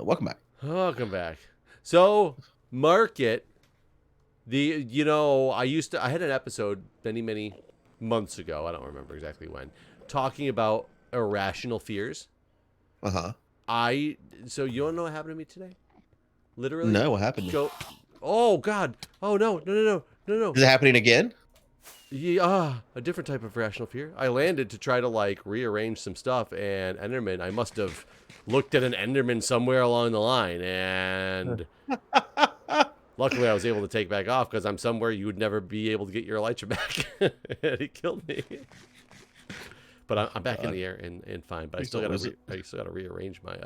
welcome back. Welcome back. So, market I had an episode many months ago. I don't remember exactly when, talking about irrational fears. So you don't know what happened to me today? Literally. No, what happened? Oh God. Oh no. Is it happening again? Yeah, a different type of irrational fear. I landed to try to like rearrange some stuff, and Enderman. I must have looked at an Enderman somewhere along the line, and luckily I was able to take back off because I'm somewhere you would never be able to get your elytra back. And he killed me. But I'm back in the air and fine. But I still gotta rearrange my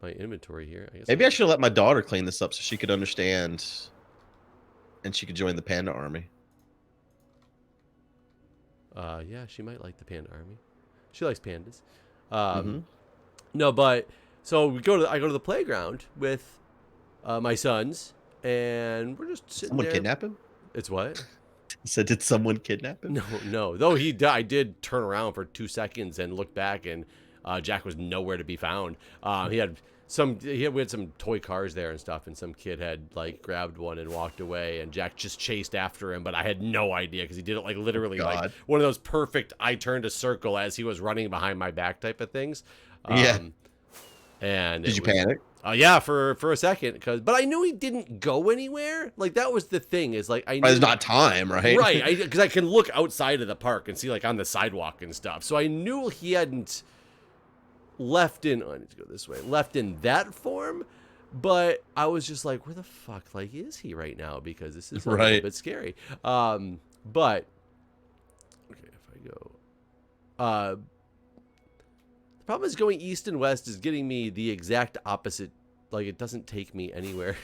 my inventory here. I guess Maybe I should let my daughter clean this up so she could understand, and she could join the panda army. Yeah, she might like the panda army. She likes pandas. No, but so I go to the playground with my sons, and we're just sitting Someone there. kidnap him? It's what? You said, did someone kidnap him? No. Though I did turn around for 2 seconds and look back, and Jack was nowhere to be found. We had some toy cars there and stuff, and some kid had like grabbed one and walked away, and Jack just chased after him, but I had no idea because he did it like literally like one of those perfect I turned a circle as he was running behind my back type of things. Yeah. And did you panic? Yeah, for a second, but I knew he didn't go anywhere. Like that was the thing, is like I knew there's not time, right? Right, because I can look outside of the park and see like on the sidewalk and stuff. So I knew he hadn't left in. I need to go this way. Left in that form, but I was just like, where the fuck like is he right now? Because this is a little bit scary. But okay, if I go, the problem is going east and west is getting me the exact opposite. Like it doesn't take me anywhere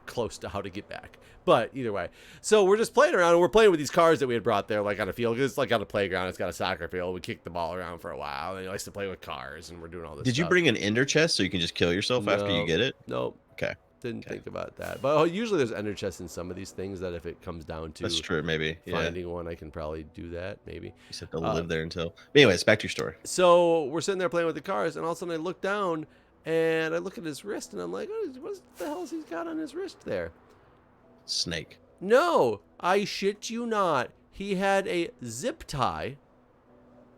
close to how to get back. But either way, so we're just playing around, and we're playing with these cars that we had brought there, like on a field. It's like on a playground. It's got a soccer field. We kicked the ball around for a while, and he likes to play with cars, and we're doing all this. Did you bring an ender chest so you can just kill yourself after you get it? Nope. Okay. Didn't think about that. But usually there's ender chests in some of these things that if it comes down to that's true, maybe finding one, I can probably do that. Maybe. You said they'll live there until. But anyways, back to your story. So we're sitting there playing with the cars, and all of a sudden I look down, and I look at his wrist, and I'm like, what the hell has he got on his wrist there? Snake. No, I shit you not. He had a zip tie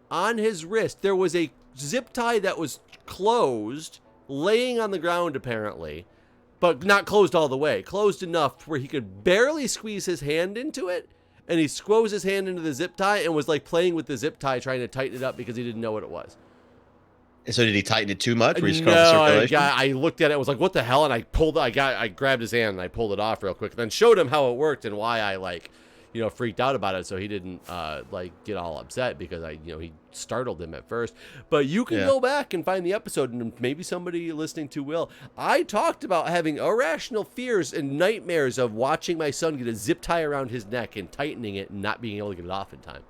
on his wrist. There was a zip tie that was closed, laying on the ground apparently, but not closed all the way. Closed enough where he could barely squeeze his hand into it, and he squeezed his hand into the zip tie and was like playing with the zip tie, trying to tighten it up because he didn't know what it was. And so did he tighten it too much? Where he No, circulation? I looked at it, I was like, what the hell? And I grabbed his hand and I pulled it off real quick, and then showed him how it worked and why I freaked out about it, so he didn't get all upset because he startled him at first. But you can go back and find the episode, and maybe somebody listening to will. I talked about having irrational fears and nightmares of watching my son get a zip tie around his neck and tightening it and not being able to get it off in time.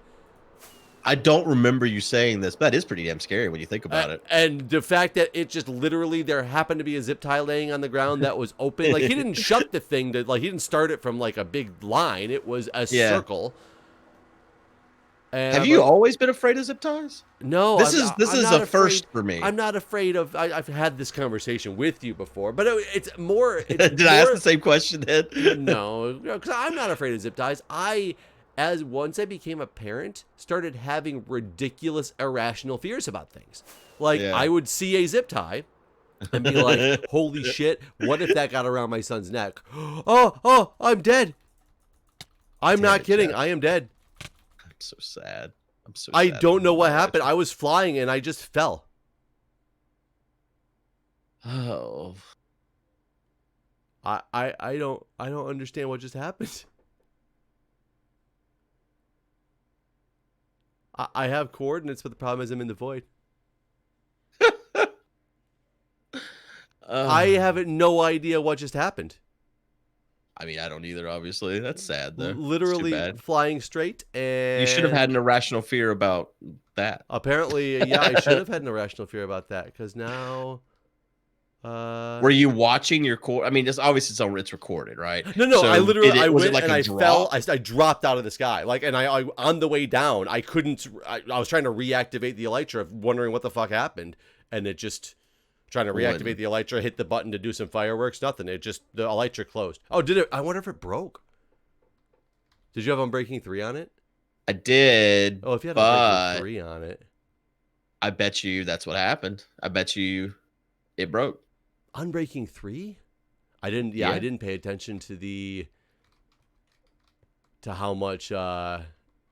I don't remember you saying this, but it is pretty damn scary when you think about it. And the fact that it just literally, there happened to be a zip tie laying on the ground that was open. Like, he didn't shut the thing he didn't start it from like a big line. It was a circle. And have you always been afraid of zip ties? No. This is a first for me. I'm not afraid of, I've had this conversation with you before, but it's more. Did I ask the same question then? No, because I'm not afraid of zip ties. Once I became a parent, started having ridiculous, irrational fears about things. Like, I would see a zip tie and be like, holy shit, what if that got around my son's neck? Oh, I'm dead. I'm not kidding. I am dead. I'm so sad. I don't know what happened. I was flying and I just fell. Oh. I don't understand what just happened. I have coordinates, but the problem is I'm in the void. I have no idea what just happened. I mean, I don't either, obviously. That's sad, though. Literally flying straight, and... You should have had an irrational fear about that. Apparently, yeah, I should have had an irrational fear about that, because now... Were you watching your I mean, it's obviously it's recorded, right? No. So I literally I went and I fell. I dropped out of the sky. And I on the way down, I couldn't. I was trying to reactivate the elytra, wondering what the fuck happened, and it just Trying to reactivate Wouldn't. the elytra, hit the button to do some fireworks. Nothing. It just the elytra closed. Oh, did it? I wonder if it broke. Did you have Unbreaking 3 on it? I did, Oh, if you had Unbreaking but 3 on it. I bet you that's what happened. I bet you it broke. Unbreaking 3? I didn't. Yeah, I didn't pay attention to how much. I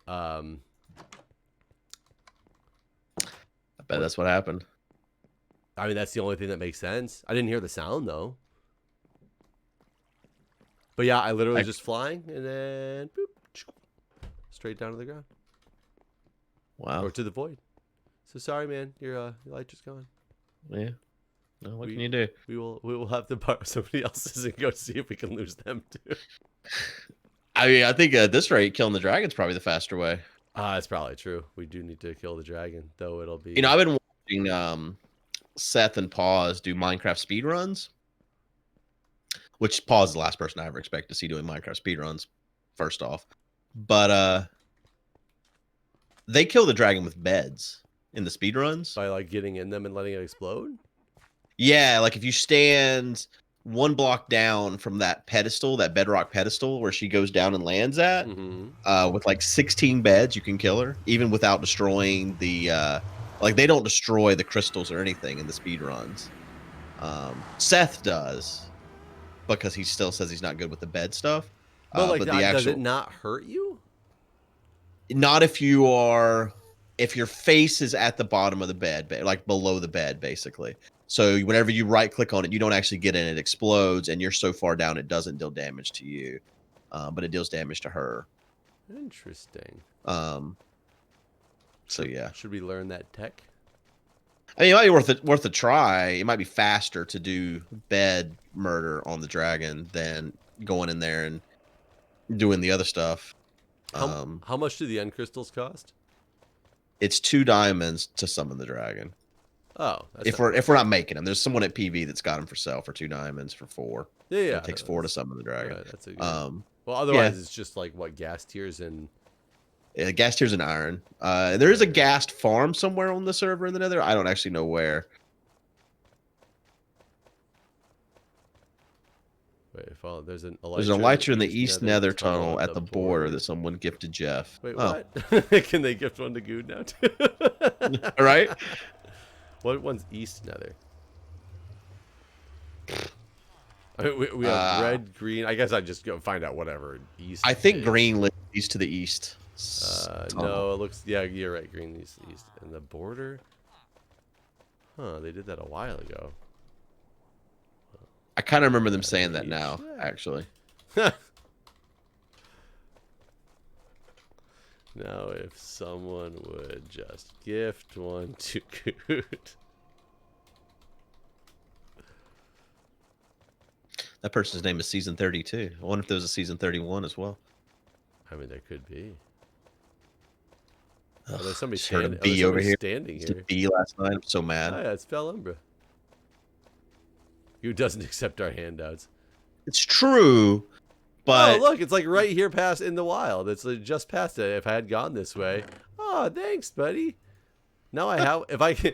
bet that's what happened. I mean, that's the only thing that makes sense. I didn't hear the sound though. But yeah, I literally was just flying and then boop, straight down to the ground. Wow. Or to the void. So sorry, man. Your light just gone. Yeah. No, what can you do? We will have to borrow somebody else's and go see if we can lose them too. I mean, I think at this rate, killing the dragon's probably the faster way. That's probably true. We do need to kill the dragon, though it'll be. You know, I've been watching Seth and Paws do Minecraft speedruns. Which Paws is the last person I ever expect to see doing Minecraft speedruns, first off. But they kill the dragon with beds in the speedruns. By like getting in them and letting it explode? Yeah, like if you stand one block down from that pedestal, that bedrock pedestal where she goes down and lands at, with like 16 beds, you can kill her, even without destroying the like they don't destroy the crystals or anything in the speedruns. Seth does. Because he still says he's not good with the bed stuff. But like, but does it not hurt you? Not if your face is at the bottom of the bed, like below the bed, basically. So whenever you right click on it, you don't actually get in. It explodes, and you're so far down it doesn't deal damage to you, but it deals damage to her. Interesting. So yeah. Should we learn that tech? I mean, it might be worth a try. It might be faster to do bed murder on the dragon than going in there and doing the other stuff. How much do the end crystals cost? It's 2 diamonds to summon the dragon. Oh, if we're not making them, there's someone at PV that's got them for sale for 2 diamonds for 4. Yeah, it takes 4 to summon the dragon. Right, that's a good. Well, otherwise it's just like what gas tiers and. Yeah, gas tiers and iron. There is a ghast farm somewhere on the server in the Nether. I don't actually know where. Wait, follow. There's an elytra in the East Nether tunnel at the border that someone gifted Jeff. Wait, what? Can they gift one to Guude now too? All right. What one's East Nether? I mean, we have red, green. I guess I just go find out whatever East. I think green leads to the east. No, it looks. Yeah, you're right. Green leads to the east, and the border. Huh? They did that a while ago. I kind of remember them saying that now, actually. Now, if someone would just gift one to Guude. That person's name is Season 32. I wonder if there was a Season 31 as well. I mean, there could be. Oh, there's somebody standing over here. Standing here. Bee last night. I'm so mad. Oh, yeah, it's Felumbra. Who doesn't accept our handouts? It's true, but oh, look, it's like right here past in the wild. It's like just past it. If I had gone this way, oh, thanks, buddy. Now I have. If I can,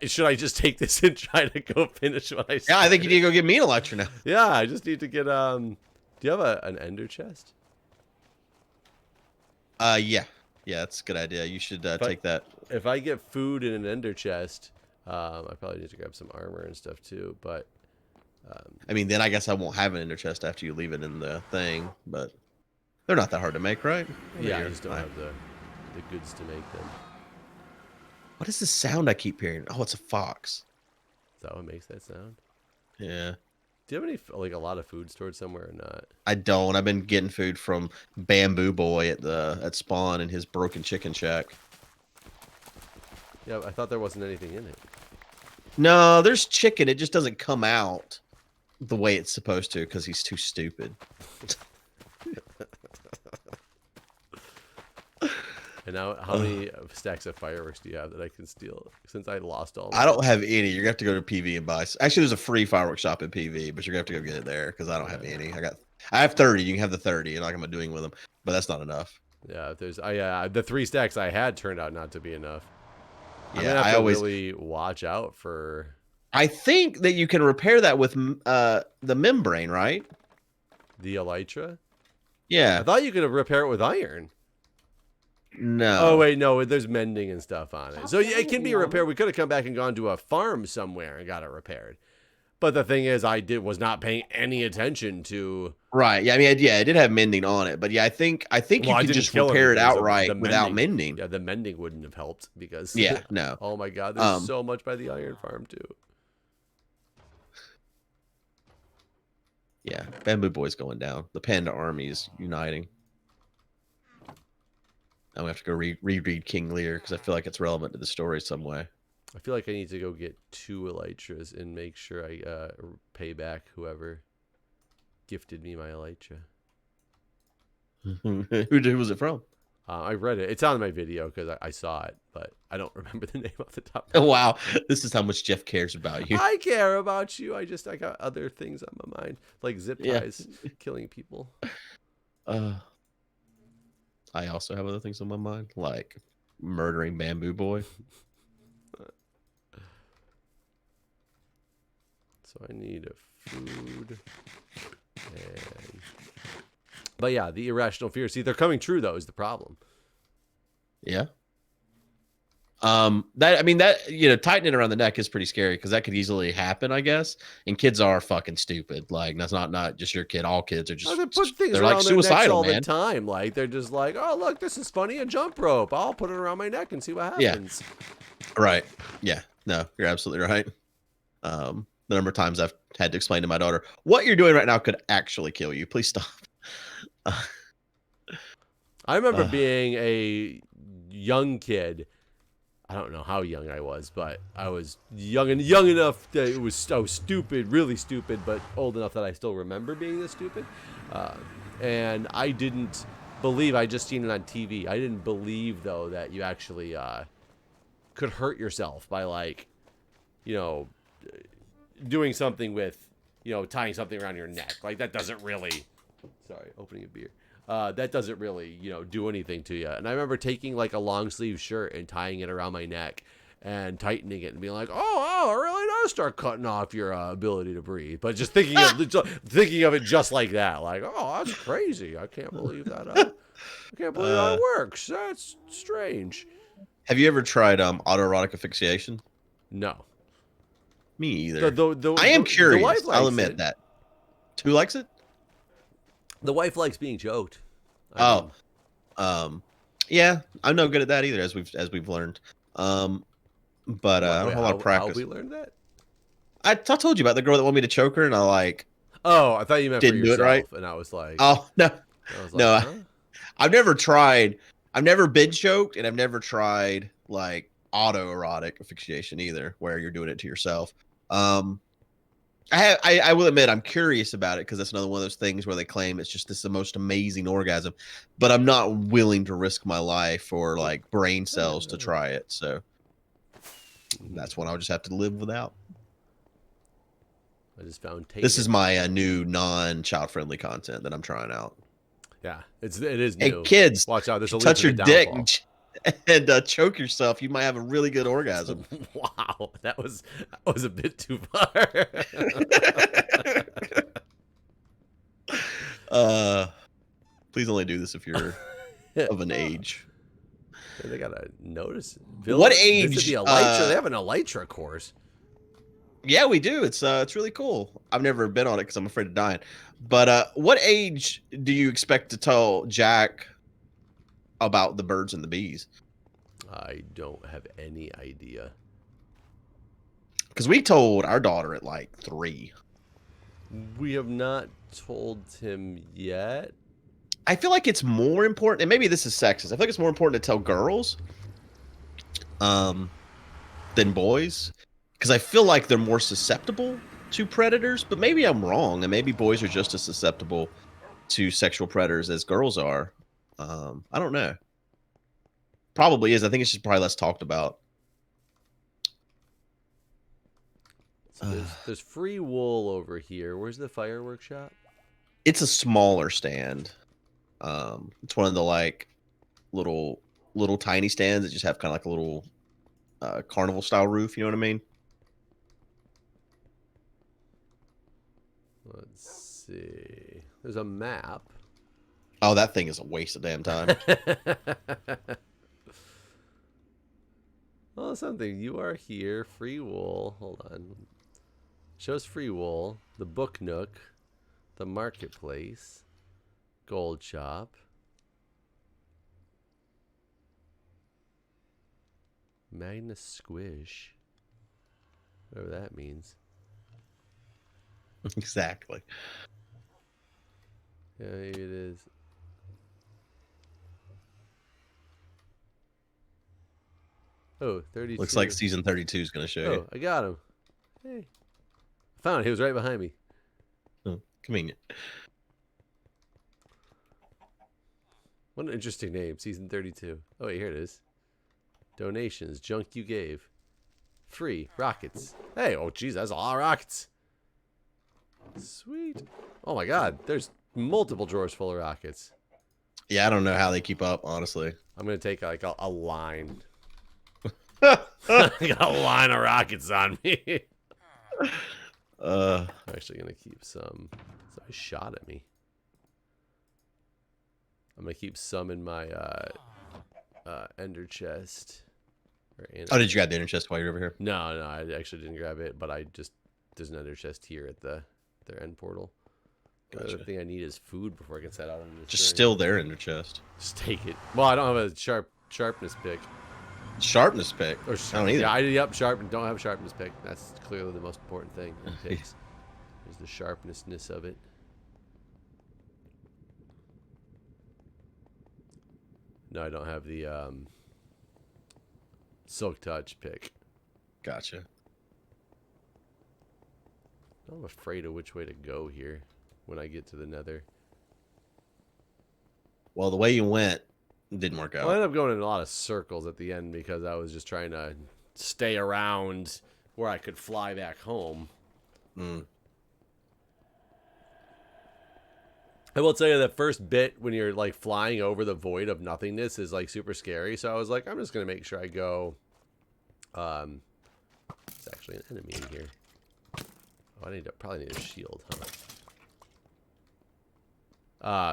should I just take this and try to go finish what I started? Yeah, I think you need to go get me an elytra now. Yeah, I just need to get. Do you have an ender chest? Yeah, that's a good idea. You should take that. If I get food in an ender chest, I probably need to grab some armor and stuff too. But I mean, then I guess I won't have an ender chest after you leave it in the thing. But they're not that hard to make, right? Yeah, I just don't have the goods to make them. What is the sound I keep hearing? Oh, it's a fox. Is that what makes that sound? Yeah. Do you have any like a lot of food stored somewhere or not? I don't. I've been getting food from Bamboo Boy at spawn in his broken chicken shack. Yeah, I thought there wasn't anything in it. No, there's chicken. It just doesn't come out the way it's supposed to because he's too stupid. And now, how many stacks of fireworks do you have that I can steal? Since I lost all. I don't have any. You're gonna have to go to PV and buy. Actually, there's a free fireworks shop in PV, but you're gonna have to go get it there because I don't have any. I have 30. You can have the 30, and like I'm doing with them, but that's not enough. Yeah, there's. The 3 stacks I had turned out not to be enough. Yeah, I'm gonna have to really watch out for I think that you can repair that with the membrane, right? The elytra? Yeah. I thought you could repair it with iron. No. Oh, wait, no, there's mending and stuff on it. So, yeah, it can be repaired. We could have come back and gone to a farm somewhere and got it repaired. But the thing is, was not paying any attention to... Right. Yeah, I mean, yeah, it did have mending on it. But yeah, I think you can just repair it outright without mending. Yeah, the mending wouldn't have helped because... Yeah, no. Oh, my God, there's so much by the iron farm, too. Yeah, Bamboo Boy's going down. The Panda Army is uniting. I'm going to have to go reread King Lear because I feel like it's relevant to the story some way. I feel like I need to go get 2 elytras and make sure I pay back whoever gifted me my elytra. Who was it from? I read it. It's on my video because I saw it, but I don't remember the name off the top. Oh, wow. This is how much Jeff cares about you. I care about you. I got other things on my mind, like zip ties, killing people. I also have other things on my mind, like murdering Bamboo Boy. So I need a food. But yeah, the irrational fear. See, they're coming true though is the problem. Yeah. That tightening around the neck is pretty scary because that could easily happen, I guess. And kids are fucking stupid. Like that's not just your kid. All kids are just they put things they're around like their necks suicidal, all man. the time. Like they're just like, oh look, this is funny, a jump rope. I'll put it around my neck and see what happens. Yeah. Right. Yeah. No, you're absolutely right. The number of times I've had to explain to my daughter, what you're doing right now could actually kill you. Please stop. I remember being a young kid. I don't know how young I was, but I was young enough that I was stupid, really stupid, but old enough that I still remember being this stupid. And I didn't believe, I just seen it on TV. I didn't believe though that you actually could hurt yourself by like, doing something with, tying something around your neck. Like that doesn't really, sorry, opening a beer. That doesn't really, do anything to you. And I remember taking like a long sleeve shirt and tying it around my neck and tightening it and being like, oh, it really does start cutting off your ability to breathe. But just thinking of it just like that, like, oh, that's crazy. I can't believe that. I can't believe how it works. That's strange. Have you ever tried autoerotic asphyxiation? No. Me either. I am curious. I'll admit that. Who likes it? The wife likes being choked. Yeah, I'm no good at that either, as we've learned. But I don't have a lot of practice. How we learned that? I told you about the girl that wanted me to choke her, and I like. Oh, I thought you meant didn't for yourself, do it right. And I was like, oh no, no. Huh? I've never tried. I've never been choked, and I've never tried like autoerotic asphyxiation either, where you're doing it to yourself. I will admit I'm curious about it because that's another one of those things where they claim it's just the most amazing orgasm, but I'm not willing to risk my life or like brain cells to try it. So that's one I'll just have to live without. I just found this is my new non-child friendly content that I'm trying out. Yeah, it is new. Hey kids, watch out! There's a touch your dick and choke yourself. You might have a really good orgasm. Wow, that was a bit too far. Please only do this if you're of an age. They gotta notice. What age? The elytra. They have an elytra course. Yeah, we do. It's really cool. I've never been on it because I'm afraid of dying. But what age do you expect to tell Jack about the birds and the bees? I don't have any idea. Because we told our daughter at like 3. We have not told him yet. I feel like it's more important, and maybe this is sexist. I feel like it's more important to tell girls than boys. Because I feel like they're more susceptible to predators, but maybe I'm wrong, and maybe boys are just as susceptible to sexual predators as girls are. I don't know. Probably is. I think it's just probably less talked about. So there's free wool over here. Where's the fireworks shop? It's a smaller stand. It's one of the like little tiny stands that just have kind of like a little carnival style roof. You know what I mean? Let's see. There's a map. Oh, that thing is a waste of damn time. Oh, something. You are here. Free wool. Hold on. Shows free wool. The book nook. The marketplace. Gold shop. Magnus Squish. Whatever that means. Exactly. Yeah, maybe it is. Oh, 32. Looks like season 32 is going to show you. Oh, I got him. Hey. I found it. He was right behind me. Oh, convenient. What an interesting name. Season 32. Oh, wait, here it is. Donations. Junk you gave. Free. Rockets. Hey, oh, geez, that's a lot of rockets. Sweet. Oh, my God. There's multiple drawers full of rockets. Yeah, I don't know how they keep up, honestly. I'm going to take like a line. I got a line of rockets on me. I'm actually going to keep some. Somebody shot at me. I'm going to keep some in my ender chest. Oh, did you grab the ender chest while you're over here? No, I actually didn't grab it, but there's an ender chest here at their end portal. Gotcha. The other thing I need is food before I can set out on this Just journey. still there ender chest. Just take it. Well, I don't have a sharpness pick. Sharpness pick? Or, I don't either. Yeah, don't have a sharpness pick. That's clearly the most important thing in picks. Is the sharpnessness of it. No, I don't have the Silk Touch pick. Gotcha. I'm afraid of which way to go here when I get to the Nether. Well, the way you went didn't work out. Well, I ended up going in a lot of circles at the end because I was just trying to stay around where I could fly back home. I will tell you that first bit when you're like flying over the void of nothingness is like super scary. So I was like, I'm just gonna make sure I go. It's actually an enemy in here. Oh, I probably need a shield, huh?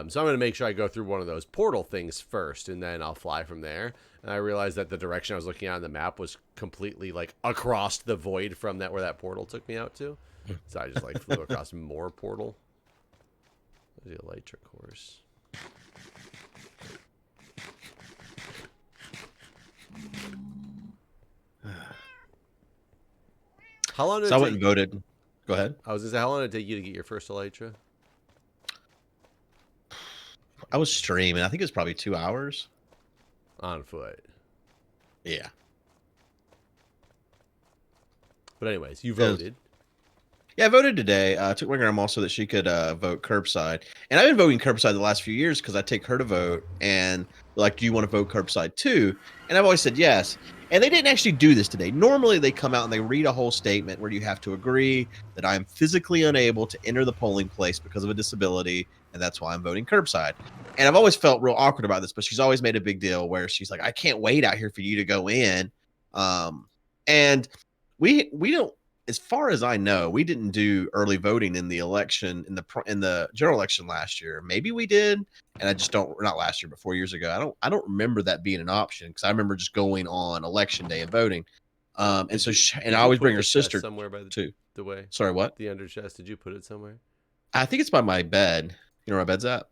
So I'm gonna make sure I go through one of those portal things first, and then I'll fly from there. And I realized that the direction I was looking at on the map was completely like across the void from where that portal took me out to. So I just like flew across more portal. The elytra course. How long did So I went and voted. Go ahead. I was gonna say, how long did it take you to get your first elytra? I was streaming. I think it was probably 2 hours. On foot. Yeah. But anyways, you voted. Yeah, I voted today. I took my grandma so that she could vote curbside. And I've been voting curbside the last few years because I take her to vote. And like, do you want to vote curbside too? And I've always said yes. And they didn't actually do this today. Normally, they come out and they read a whole statement where you have to agree that I'm physically unable to enter the polling place because of a disability, and that's why I'm voting curbside. And I've always felt real awkward about this, but she's always made a big deal where she's like, I can't wait out here for you to go in. And we don't, as far as I know, we didn't do early voting in the election, in the general election last year. Maybe we did, and I just don't, not last year, but 4 years ago. I don't remember that being an option because I remember just going on election day and voting. And so, and I always bring her sister somewhere by the way. Sorry, what? The under chest. Did you put it somewhere? I think it's by my bed. You know where my bed's at?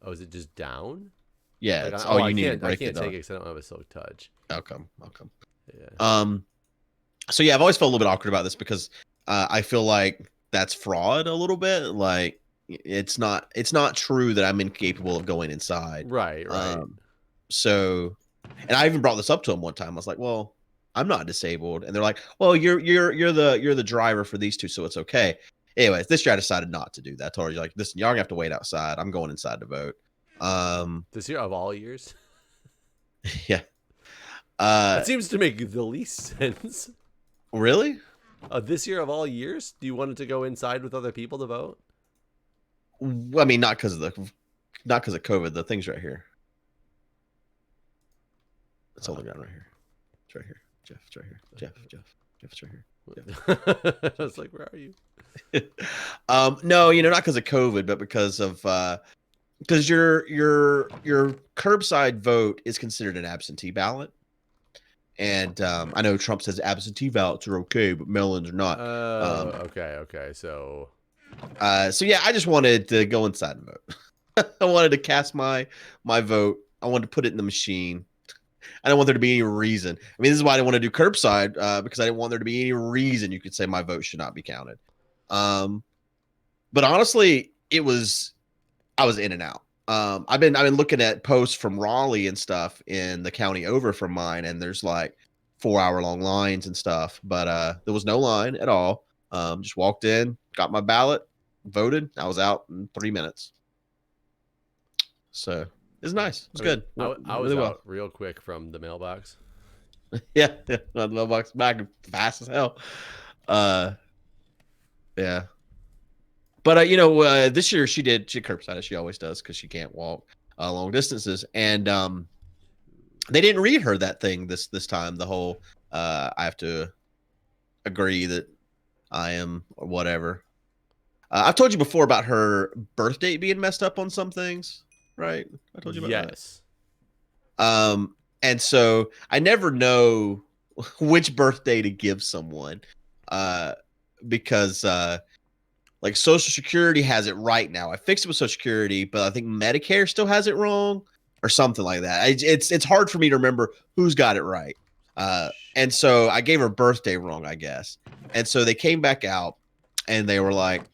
Oh, is it just down? Yeah. Like, It's, you need to break I can't it take down. it because I don't have a silk touch. I'll come. Yeah. So yeah, I've always felt a little bit awkward about this because I feel like that's fraud a little bit. Like it's not true that I'm incapable of going inside. Right. So, and I even brought this up to him one time. I was like, well, I'm not disabled. And they're like, well, you're the driver for these two, so it's okay. Anyways, this year I decided not to do that. I told her, like, listen, y'all gonna have to wait outside. I'm going inside to vote. This year of all years? Yeah. That seems to make the least sense. Really? This year of all years? Do you want it to go inside with other people to vote? I mean, not because of COVID. The thing's right here. It's on the ground right here. It's right here. Jeff, it's right here. Jeff, it's right here. I was like, where are you? No, not because of COVID, but because of because your curbside vote is considered an absentee ballot. And I know Trump says absentee ballots are okay, but mail-ins are not. Okay. So Yeah, I just wanted to go inside and vote. I wanted to cast my vote. I wanted to put it in the machine. I don't want there to be any reason. I mean, this is why I didn't want to do curbside because I didn't want there to be any reason you could say my vote should not be counted. But honestly, I was in and out. I've been looking at posts from Raleigh and stuff in the county over from mine, and there's like 4-hour long lines and stuff. But there was no line at all. Just walked in, got my ballot, voted. I was out in 3 minutes. So it's nice. It's good. I was really out real quick from the mailbox. Yeah, the mailbox back fast as hell. Yeah. But this year she curbside as she always does because she can't walk long distances, and they didn't read her that thing this time. The whole I have to agree that I am or whatever. I've told you before about her birth date being messed up on some things, right? I told you about that. And so I never know which birthday to give someone, because like Social Security has it right now. I fixed it with Social Security, but I think Medicare still has it wrong or something like that. It's hard for me to remember who's got it right. And so I gave her birthday wrong, I guess. And so they came back out and they were like,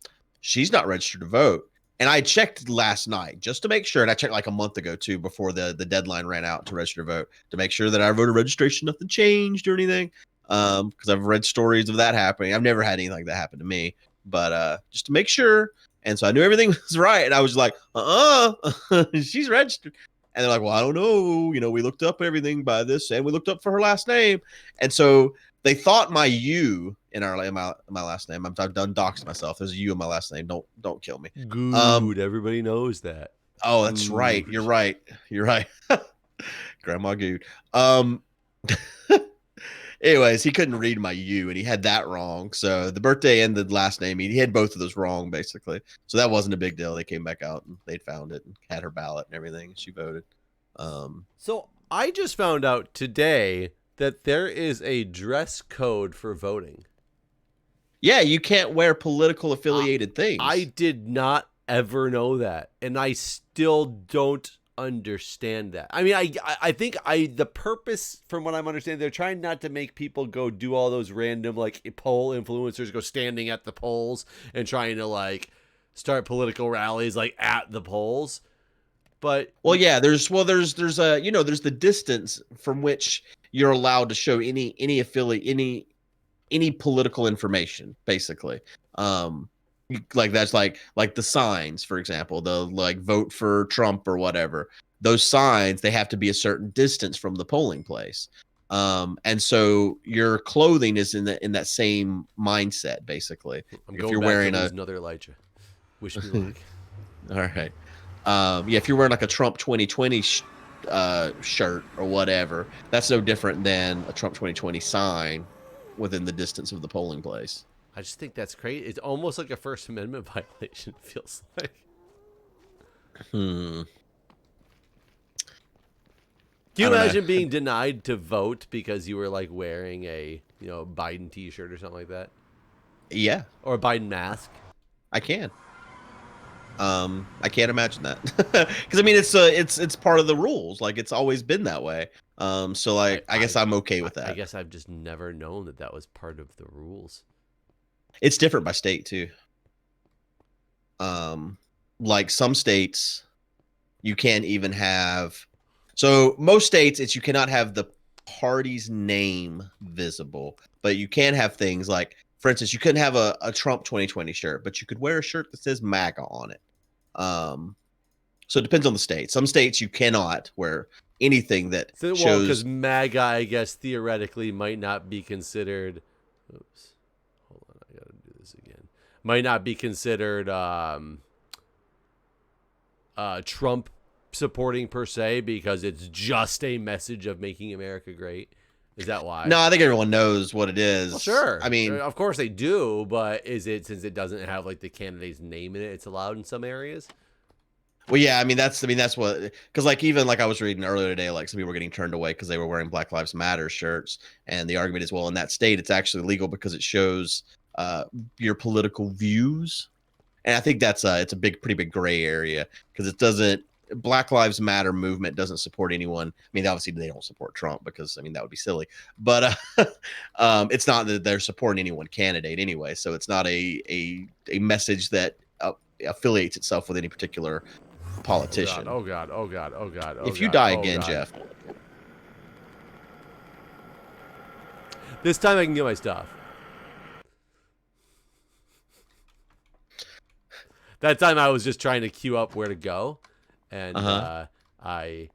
she's not registered to vote. And I checked last night just to make sure. And I checked like a month ago too, before the deadline ran out to register to vote, to make sure that our voter registration, nothing changed or anything. Because I've read stories of that happening. I've never had anything like that happen to me, but just to make sure. And so I knew everything was right. And I was like, she's registered. And they're like, well, I don't know. We looked up everything by this, and we looked up for her last name. And so they thought my U in my last name. I've done doxed myself. There's a U in my last name. Don't kill me. Good. Everybody knows that. Oh, that's right. You're right. Grandma Guude. Anyways, he couldn't read my U, and he had that wrong. So the birthday and the last name, he had both of those wrong, basically. So that wasn't a big deal. They came back out and they'd found it and had her ballot and everything. She voted. So I just found out today that there is a dress code for voting. Yeah, you can't wear political affiliated things. I did not ever know that, and I still don't understand that. I mean, I think the purpose, from what I'm understanding, they're trying not to make people go do all those random like poll influencers go standing at the polls and trying to like start political rallies like at the polls. But yeah, there's the distance from which you're allowed to show any affiliate any political information, basically. Like that's like the signs, for example, the like vote for Trump or whatever. Those signs, they have to be a certain distance from the polling place. And so your clothing is in that same mindset, basically. I'm going back to another Elijah. Wish me luck. All right. Yeah, if you're wearing like a Trump 2020 shirt or whatever, that's no different than a Trump 2020 sign within the distance of the polling place. I just think that's crazy. It's almost like a First Amendment violation, it feels like. Can you imagine being denied to vote because you were like wearing a Biden t-shirt or something like that? Yeah. Or a Biden mask? I can. I can't imagine that. Because I mean it's part of the rules. Like it's always been that way. So like I guess I'm okay with that. I guess I've just never known that was part of the rules. It's different by state too. Like some states you can't even have. So most states you cannot have the party's name visible, but you can have things like, for instance, you couldn't have a Trump 2020 shirt, but you could wear a shirt that says MAGA on it. So it depends on the state. Some states you cannot wear anything that shows, because MAGA, I guess, theoretically might not be considered. Oops, hold on, I gotta do this again. Might not be considered Trump supporting per se, because it's just a message of making America great. Is that why? No, I think everyone knows what it is. Well, sure. I mean, of course they do, but is it, since it doesn't have like the candidate's name in it, it's allowed in some areas? well, yeah, I mean that's what, because like even like I was reading earlier today, like some people were getting turned away because they were wearing Black Lives Matter shirts, and the argument is, well, in that state it's actually legal because it shows your political views, and I think that's it's a pretty big gray area because it doesn't. Black Lives Matter movement doesn't support anyone. I mean, obviously they don't support Trump because I mean that would be silly, but it's not that they're supporting any one candidate anyway, so it's not a message that affiliates itself with any particular politician. Oh god, oh god, oh god, oh god. If you die oh again, god. Jeff. This time I can get my stuff. That time I was just trying to queue up where to go, and I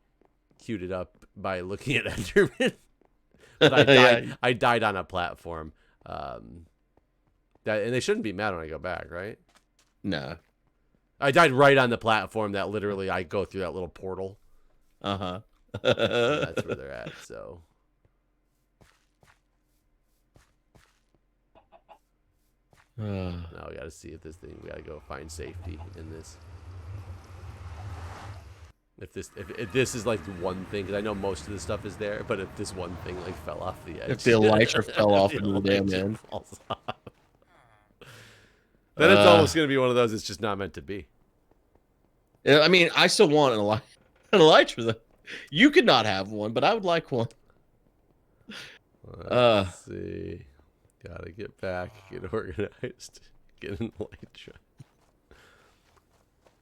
queued it up by looking at Enderman. But I died. Yeah. I died on a platform. And they shouldn't be mad when I go back, right? No. I died right on the platform that literally I go through that little portal. Uh-huh. That's where they're at, so. Now we gotta see if this thing, we gotta go find safety in this. If this is like one thing, because I know most of the stuff is there, but if this one thing like fell off the edge. If the elytra fell off into the damn end. Then it's almost going to be one of those it's just not meant to be. I mean, I still want an elytra, though. You could not have one, but I would like one. Let's see. Gotta get back, get organized, get an elytra.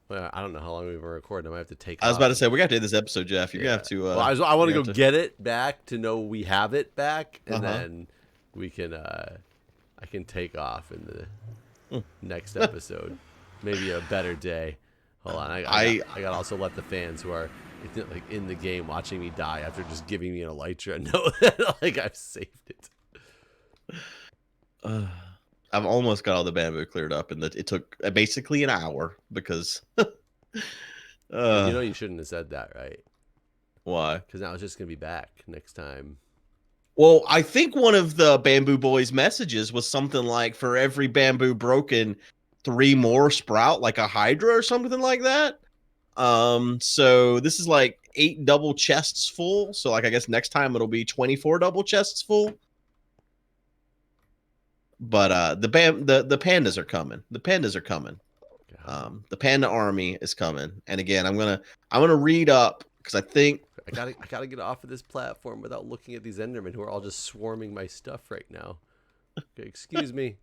Well, I don't know how long we've been recording. I might have to take I was about to say, we got to end this episode, Jeff. You're going to have to... well, I want to go get it back to know we have it back, and then we can... I can take off in the next episode. Maybe a better day. Hold on. I got to also let the fans who are like in the game watching me die after just giving me an elytra know that like I've saved it. I've almost got all the bamboo cleared up, and it took basically an hour because... You know you shouldn't have said that, right? Why? Because now it's just going to be back next time. Well, I think one of the Bamboo Boys' messages was something like, for every bamboo broken, 3 more sprout, like a hydra or something like that. So this is like 8 double chests full. So like I guess next time it'll be 24 double chests full. But the pandas are coming. The pandas are coming. The panda army is coming. And again, I'm gonna read up because I think I gotta get off of this platform without looking at these Endermen who are all just swarming my stuff right now. Okay, excuse me,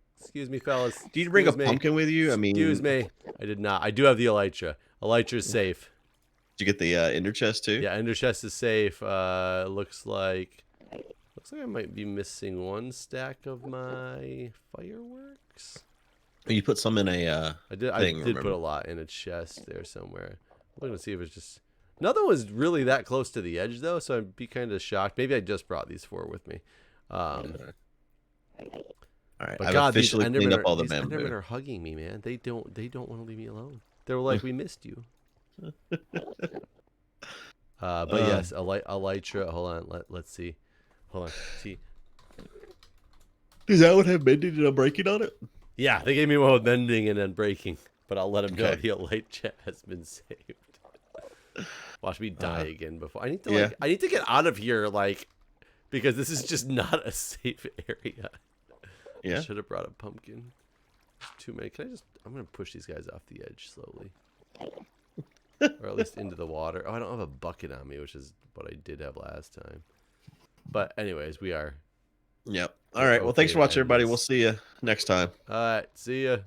fellas. Did you bring a pumpkin with you? I mean, excuse me. I did not. I do have the elytra. Elytra is safe. Did you get the ender chest too? Yeah, ender chest is safe. Looks like I might be missing 1 stack of my fireworks. You put some in a I did put a lot in a chest there somewhere. I'm looking to see if it's just... Nothing was really that close to the edge, though, so I'd be kind of shocked. Maybe I just brought these 4 with me. All right, but I've God, officially cleaned up all the these bamboo. Endermen are hugging me, man. They don't want to leave me alone. They were like, we missed you. But yes, elytra. Hold on, let's see. Hold on, see. Does that one have mending and unbreaking on it? Yeah, they gave me one with mending and then breaking, but I'll let them know the elytra has been saved. Watch me die again before. I need to I need to get out of here, like, because this is just not a safe area. Yeah. I should have brought a pumpkin. Too many. I'm gonna push these guys off the edge slowly. Or at least into the water. Oh, I don't have a bucket on me, which is what I did have last time. But anyways, we are. Yep. All right. Well, thanks for watching, everybody. We'll see you next time. All right. See ya.